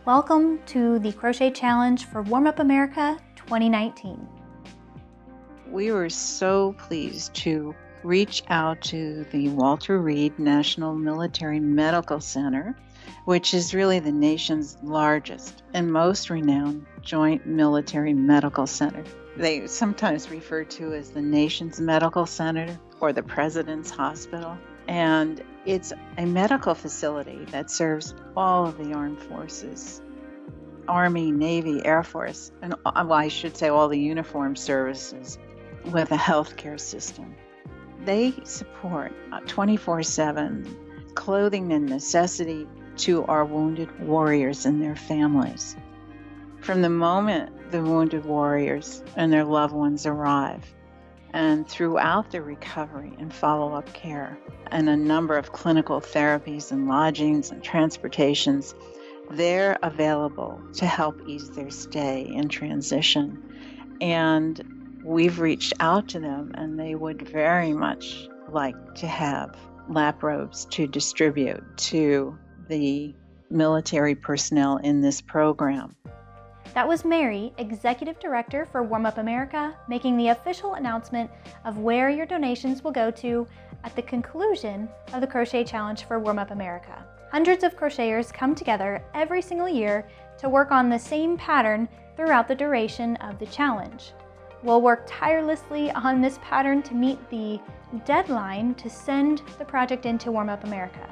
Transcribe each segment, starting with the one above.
Welcome to the Crochet Challenge for Warm Up America 2019. We were so pleased to reach out to the Walter Reed National Military Medical Center, which is really the nation's largest and most renowned joint military medical center. They sometimes refer to as the nation's medical center or the President's Hospital. And it's a medical facility that serves all of the armed forces, Army, Navy, Air Force, and I should say all the uniformed services with a healthcare system. They support 24/7 clothing and necessity to our wounded warriors and their families. From the moment the wounded warriors and their loved ones arrive, and throughout their recovery and follow-up care, and a number of clinical therapies and lodgings and transportations, they're available to help ease their stay in transition. And we've reached out to them, and they would very much like to have lap robes to distribute to the military personnel in this program. That was Mary, Executive Director for Warm Up America, making the official announcement of where your donations will go to at the conclusion of the Crochet Challenge for Warm Up America. Hundreds of crocheters come together every single year to work on the same pattern throughout the duration of the challenge. We'll work tirelessly on this pattern to meet the deadline to send the project into Warm Up America.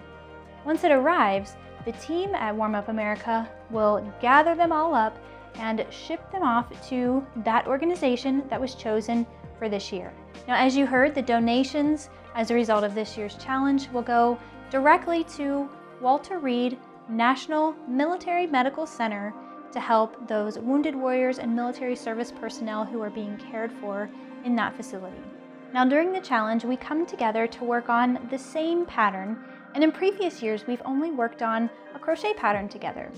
Once it arrives, the team at Warm Up America will gather them all up and ship them off to that organization that was chosen for this year. Now, as you heard, the donations as a result of this year's challenge will go directly to Walter Reed National Military Medical Center to help those wounded warriors and military service personnel who are being cared for in that facility. Now, during the challenge, we come together to work on the same pattern, and in previous years, we've only worked on a crochet pattern together.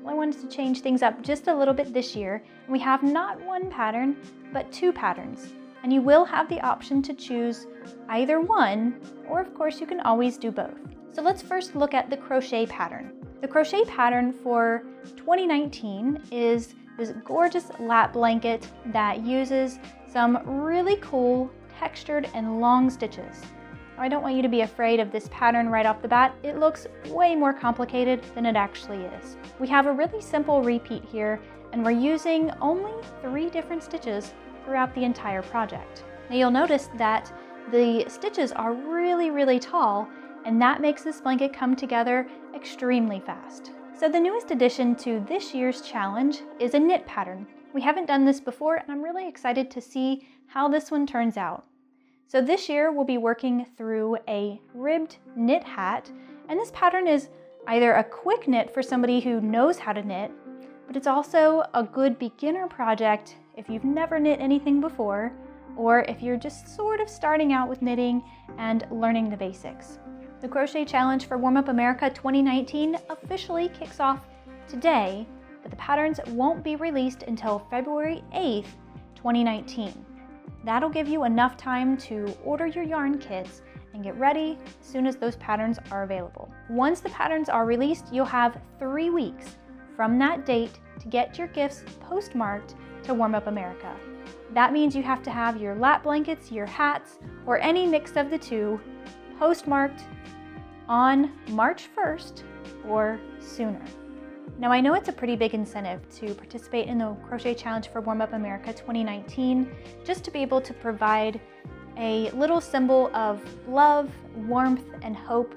Well, I wanted to change things up just a little bit this year, and we have not one pattern, but two patterns. And you will have the option to choose either one, or of course you can always do both. So let's first look at the crochet pattern. The crochet pattern for 2019 is this gorgeous lap blanket that uses some really cool textured and long stitches. I don't want you to be afraid of this pattern right off the bat. It looks way more complicated than it actually is. We have a really simple repeat here, and we're using only 3 different stitches throughout the entire project. Now you'll notice that the stitches are really tall, and that makes this blanket come together extremely fast. So the newest addition to this year's challenge is a knit pattern. We haven't done this before, and I'm really excited to see how this one turns out. So this year we'll be working through a ribbed knit hat, and this pattern is either a quick knit for somebody who knows how to knit, but it's also a good beginner project if you've never knit anything before, or if you're just sort of starting out with knitting and learning the basics. The Crochet Challenge for Warm Up America 2019 officially kicks off today, but the patterns won't be released until February 8th, 2019. That'll give you enough time to order your yarn kits and get ready as soon as those patterns are available. Once the patterns are released, you'll have 3 weeks from that date to get your gifts postmarked to Warm Up America. That means you have to have your lap blankets, your hats, or any mix of the two postmarked on March 1st or sooner. Now, I know it's a pretty big incentive to participate in the Crochet Challenge for Warm Up America 2019, just to be able to provide a little symbol of love, warmth, and hope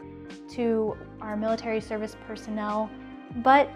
to our military service personnel. But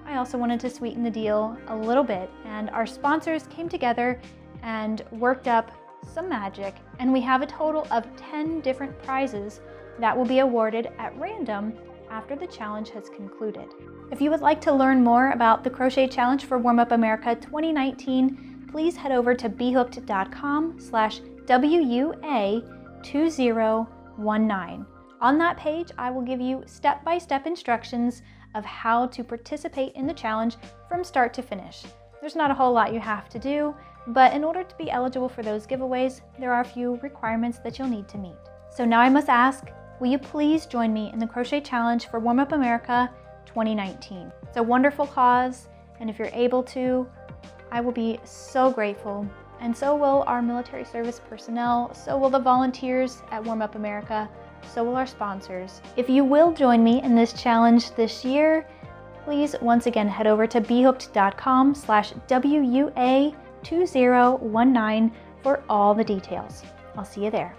I also wanted to sweeten the deal a little bit, and our sponsors came together and worked up some magic, and we have a total of 10 different prizes that will be awarded at random after the challenge has concluded. If you would like to learn more about the Crochet Challenge for Warm Up America 2019, please head over to bhooked.com/WUA2019. On that page, I will give you step-by-step instructions of how to participate in the challenge from start to finish. There's not a whole lot you have to do, but in order to be eligible for those giveaways, there are a few requirements that you'll need to meet. So now I must ask, will you please join me in the Crochet Challenge for Warm Up America 2019. It's a wonderful cause, and if you're able to, I will be so grateful. And so will our military service personnel, so will the volunteers at Warm Up America, so will our sponsors. If you will join me in this challenge this year, please once again head over to bhooked.com/WUA2019 for all the details. I'll see you there.